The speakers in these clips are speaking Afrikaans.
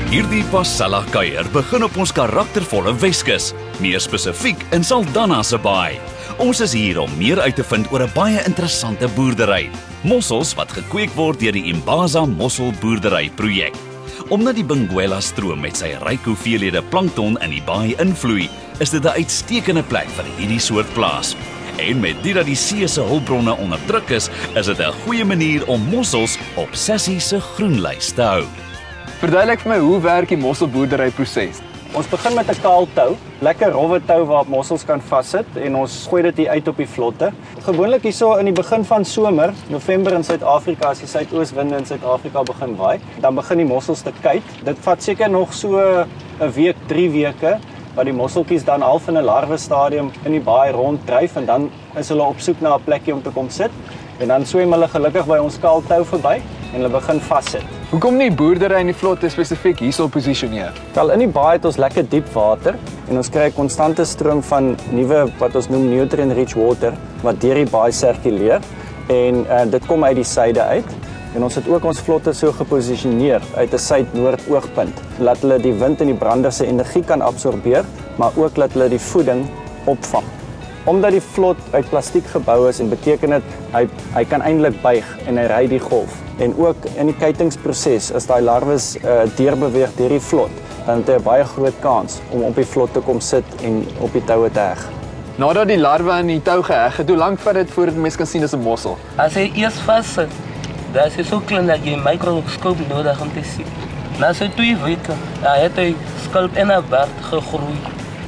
Hierdie Pasella kuier begin op ons karaktervolle Weskus, meer spesifiek in Saldanha se Baai. Ons is hier om meer uit te vind oor 'n baie interessante boerdery. Mossels wat gekweek word deur die Imbaza Mosselboerdery projek. Omdat die Benguela stroom met sy ryk hoeveelhede plankton in die baai invloei, is dit 'n uitstekende plek vir hierdie soort plaas. En met dit dat die see se hulpbronne onder druk is dit 'n goeie manier om mossels op Sassie se groenlys te hou. Verduidelik vir my, hoe werk die mosselboerdery proses? Ons begin met 'n kaal tou, lekker rowwe tou waarop mossels kan vassit en ons gooi dit hier uit op die vlotte. Gewoonlik hierso in die begin van somer, November in Suid-Afrika, as die suidooswinde in Suid-Afrika begin waai, dan begin die mossels te kyk. Dit vat seker nog so 'n week, 3 weke, waar die mosseltjies dan half in 'n larwe stadium in die baai ronddryf en dan is hulle op soek na 'n plekkie om te kom sit. En dan swem hulle gelukkig by ons kaal tou verby en hulle begin vassit. Hoekom nie boerdery in die vlotte spesifiek hierso posisioneer? Wel, in die baai het ons lekker diep water en ons kry 'n konstante stroom van nuwe wat ons noem nutrient-rich water wat deur die baai sirkuleer en dit kom uit die suide uit. En ons het ook ons vlotte so geposisioneer uit 'n suid-noord oogpunt, laat hulle die wind en die brander se energie kan absorbeer, maar ook laat hulle die voeding opvang. Omdat die vlot uit plastiek gebou is en beteken dit hy kan eintlik buig en hy ry die golf. En ook in die kuitingsproses, as daai larwes deurbeweeg deur die vlot, dan het hy 'n baie groot kans om op die vlot te kom sit en op die toue te heg. Nadat die larwe aan die tou geheg het, hoe lank vat dit voordat mens kan sien dis 'n mossel? As hy eers vassit, dan is hy so klein dat jy 'n mikroskoop nodig om te sien. Na so 2 weke, dan het hy skulp en 'n baard gegroei.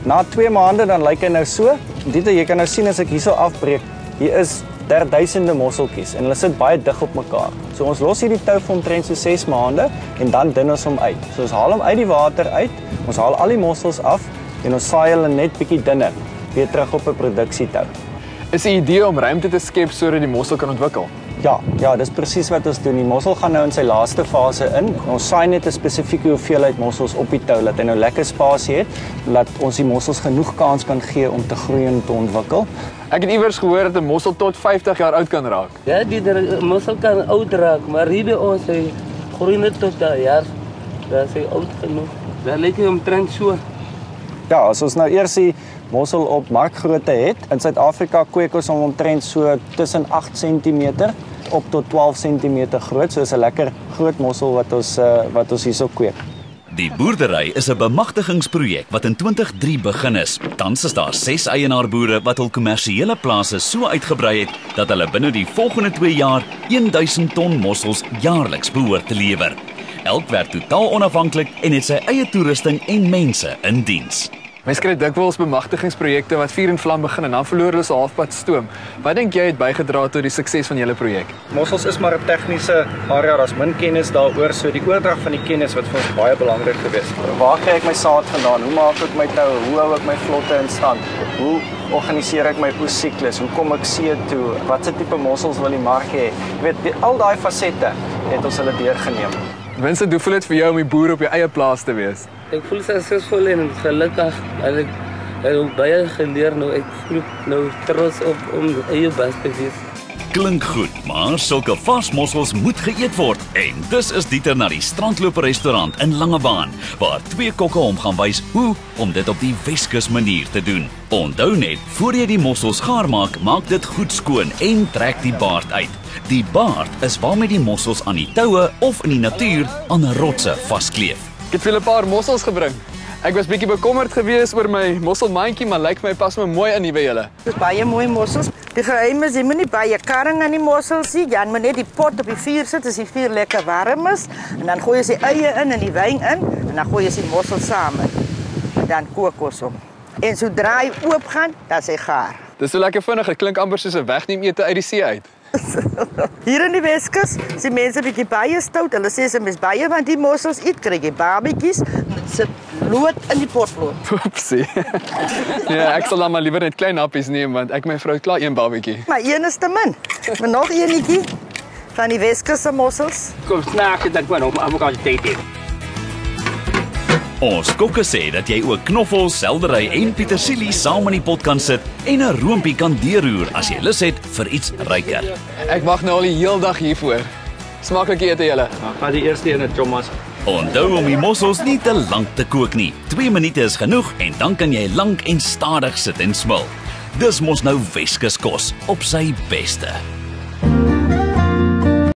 Na 2 maande dan lyk hy nou so. Dit jy kan nou sien as ek hierso afbreek, hier is duisende mosseltjies en hulle sit baie dig op mekaar. So ons los hierdie tou vir omtrent so 6 maande en dan dun ons hom uit. So ons haal hom uit die water uit, ons haal al die mossels af en ons saai hulle net bietjie dunner weer terug op 'n produksietou. Is die idee om ruimte te skep sodat die mossel kan ontwikkel? Ja, dis presies wat ons doen. Die mossel gaan nou in sy laaste fase in. Ons saai net 'n spesifieke hoeveelheid mossels op die tou, laat hy nou lekker spasie het, laat ons die mossels genoeg kans kan gee om te groei en te ontwikkel. Ek het iewers gehoor dat 'n mossel tot 50 jaar oud kan raak. Ja, die mossel kan oud raak, maar hier by ons hy groei net tot 'n jaar. Dan is hy oud genoeg. Dan lyk hy omtrent so. Ja, as ons nou eers die mossel op markgrootte het, in Suid-Afrika kweek ons hom omtrent so tussen 8 cm op tot 12 cm groot. So is 'n lekker groot mossel wat ons hierso kweek. Die boerdery is 'n bemagtigingsprojek wat in 2003 begin is. Tans is daar 6 eienaarboere wat hul kommersiële plase so uitgebrei het dat hulle binne die volgende 2 jaar 1000 ton mossels jaarliks behoort te lewer. Elk werk totaal onafhanklik en het sy eie toerusting en mense in diens. Mens kry dikwels bemagtigingsprojekte wat vuur en vlam begin en dan verloor hulle se halfpad stoom. Wat dink jy het bygedra tot die sukses van julle projek? Mossels is maar 'n tegniese area, daar's min kennis daaroor, so die oordrag van die kennis wat vir ons baie belangrik gewees het. Waar kry ek my saad vandaan? Hoe maak ek my tou? Hoe hou ek my vlotte in stand? Hoe organiseer ek my oessiklus? Hoe kom ek see toe? Watse tipe mossels wil die mark hê? Jy weet, al daai fasette het ons hulle deurgeneem. Vincent, hoe voel dit vir jou om die boer op jou eie plaas te wees? Ek voel suksesvol en gelukkig. Ek het baie geleer nou. Ek voel nou trots om eie baas te wees. Klink goed, maar sulke vars mossels moet geëet word. En dus is Dieter na die Strandloper restaurant in Langebaan, waar 2 kokke hom gaan wys hoe om dit op die Weskus manier te doen. Onthou net, voor jy die mossels gaar maak, maak dit goed skoon en trek die baard uit. Die baard is waarmee die mossels aan die toue of in die natuur aan rotse vaskleef. Ek het vir 'n paar mossels gebring. Ek was bietjie bekommerd geweest oor my mosselmandjie, maar lyk my pas my mooi in hier by julle. Dis baie mooi mossels. Die geheim is jy moet nie baie karring aan die mossels nie. Jy moet net die pot op die vuur sit as die vuur lekker warm is en dan gooi jy die eie in en die wyn in en dan gooi jy die mossels saam in. En dan kook ons hom. En sodra hy oop gaan, dan is hy gaar. Dis so lekker vinnig, dit klink amper soos 'n wegneem ete uit die see uit. Hier in die Weskus is die mense bietjie baie stout. Hulle sê as mens baie van die mossels eet, kry jy babetjies. Sit bloot in die potlood. Oepsie. Ja, ek sal dan maar liewer net klein happies neem want ek my vrou het klaar 1 babetjie. Maar een is te min. Maar nog eenetjie van die Weskus se mossels. Kom snaak dit dan op avokado tee. Ons kokke sê dat jy ook knoffels, seldery en petersilie saam in die pot kan sit en 'n roompie kan deurroer as jy lus het vir iets ryker. Ek wag nou al die heel dag hiervoor. Smaaklik ete julle. Vat die eerste een, Thomas. Onthou om die mossels nie te lank te kook nie. 2 minute is genoeg en dan kan jy lank en stadig sit en smil. Dis mos nou Weskus kos op sy beste.